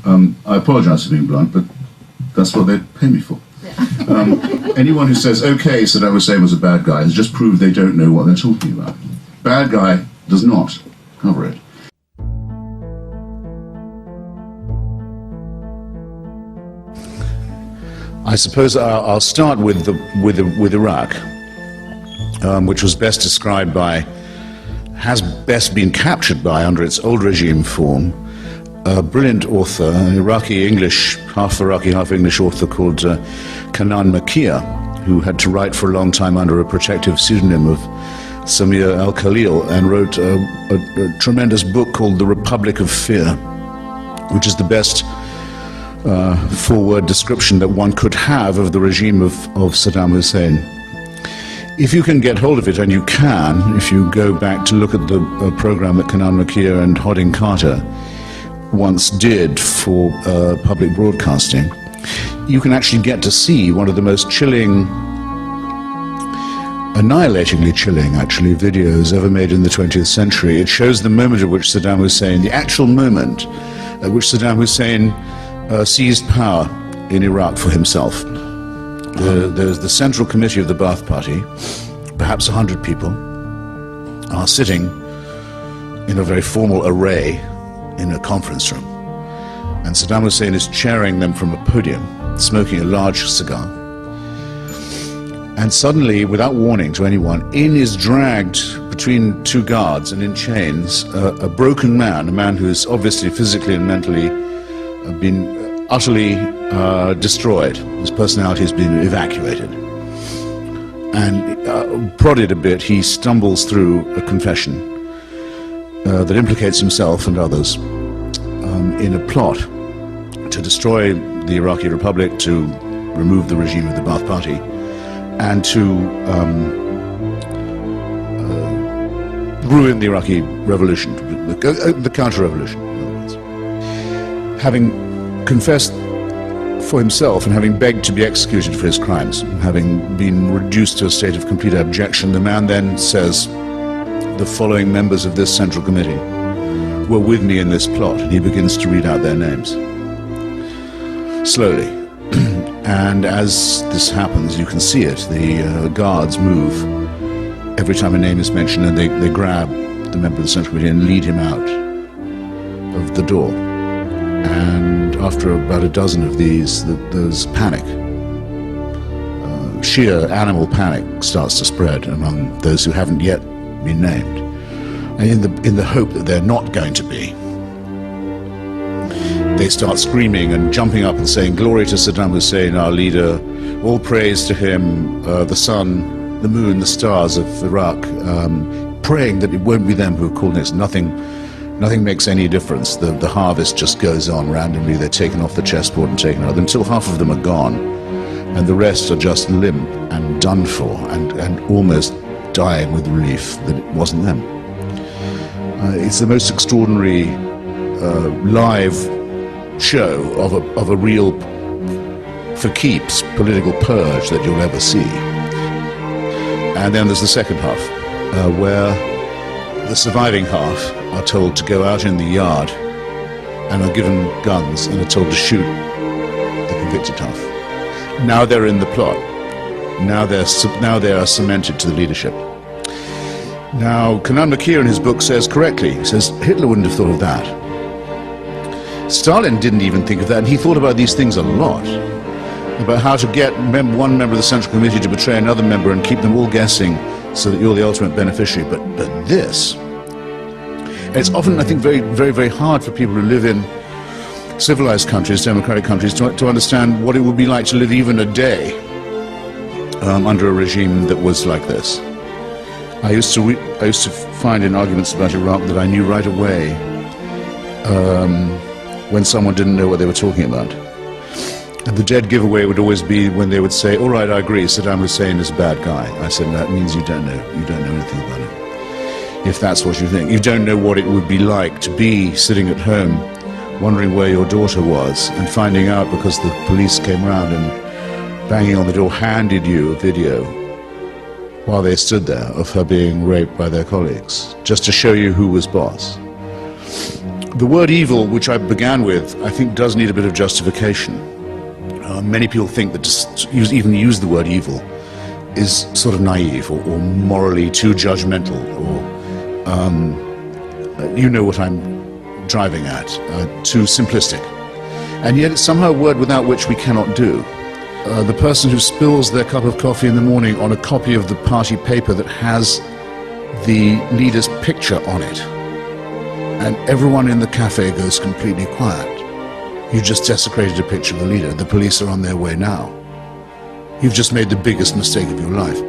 I apologise for being blunt, but that's what they pay me for. Anyone who says, okay, Saddam Hussein was a bad guy, has just proved they don't know what they're talking about. Bad guy does not cover it. I suppose I'll start with Iraq, which was best described by, has best been captured by, under its old regime form, a brilliant author, an Iraqi English, half Iraqi, half English author called Kanan Makia, who had to write for a long time under a protective pseudonym of Samir al-Khalil, and wrote a tremendous book called The Republic of Fear, which is the best four-word description that one could have of the regime of Saddam Hussein. If you can get hold of it, and you can, if you go back to look at the program that Kanan Makia and Hodding Carter once did for public broadcasting, you can actually get to see one of the most chilling, annihilatingly chilling actually, videos ever made in the 20th century. It shows the moment at which Saddam Hussein, the actual moment at which Saddam Hussein seized power in Iraq for himself. There's the Central Committee of the Ba'ath Party, perhaps 100 people, are sitting in a very formal array in a conference room. And Saddam Hussein is chairing them from a podium, smoking a large cigar. And suddenly, without warning to anyone, in is dragged between two guards and in chains, a broken man, a man who is obviously physically and mentally been utterly destroyed. His personality has been evacuated. And prodded a bit, he stumbles through a confession that implicates himself and others in a plot to destroy the Iraqi Republic, to remove the regime of the Ba'ath Party, and to ruin the Iraqi revolution, the counter-revolution, in other words. Having confessed for himself and having begged to be executed for his crimes, having been reduced to a state of complete abjection, the man then says, the following members of this Central Committee were with me in this plot, and he begins to read out their names. Slowly. And as this happens, you can see it, the guards move every time a name is mentioned, and they grab the member of the Central Committee and lead him out of the door. And after about a dozen of these, there's panic. Sheer animal panic starts to spread among those who haven't yet been named. And in the hope that they're not going to be, they start screaming and jumping up and saying, "Glory to Saddam Hussein, our leader, all praise to him, the sun, the moon, the stars of Iraq," praying that it won't be them who are called next. Nothing makes any difference. The harvest just goes on randomly. They're taken off the chessboard and taken out until half of them are gone, and the rest are just limp and done for, and almost dying with relief that it wasn't them. It's the most extraordinary live show of a real, for keeps, political purge that you'll ever see. And then there's the second half, where the surviving half are told to go out in the yard and are given guns and are told to shoot the convicted half. Now they're in the plot. Now they are cemented to the leadership. Now, Kanan Makia in his book says correctly, he says, Hitler wouldn't have thought of that. Stalin didn't even think of that, and he thought about these things a lot, about how to get one member of the Central Committee to betray another member and keep them all guessing so that you're the ultimate beneficiary. But this, it's often, I think, very, very, very hard for people who live in civilized countries, democratic countries, to understand what it would be like to live even a day under a regime that was like this. I used to find in arguments about Iraq that I knew right away when someone didn't know what they were talking about. And the dead giveaway would always be when they would say, "All right, I agree, Saddam Hussein is a bad guy." I said, "That means you don't know anything about it. If that's what you think, you don't know what it would be like to be sitting at home wondering where your daughter was and finding out because the police came around and banging on the door handed you a video while they stood there of her being raped by their colleagues, just to show you who was boss." The word evil, which I began with, I think does need a bit of justification. Many people think that even use the word evil is sort of naive or morally too judgmental, or you know what I'm driving at, too simplistic. And yet it's somehow a word without which we cannot do. The person who spills their cup of coffee in the morning on a copy of the party paper that has the leader's picture on it, and everyone in the cafe goes completely quiet. You just desecrated a picture of the leader. The police are on their way now. You've just made the biggest mistake of your life.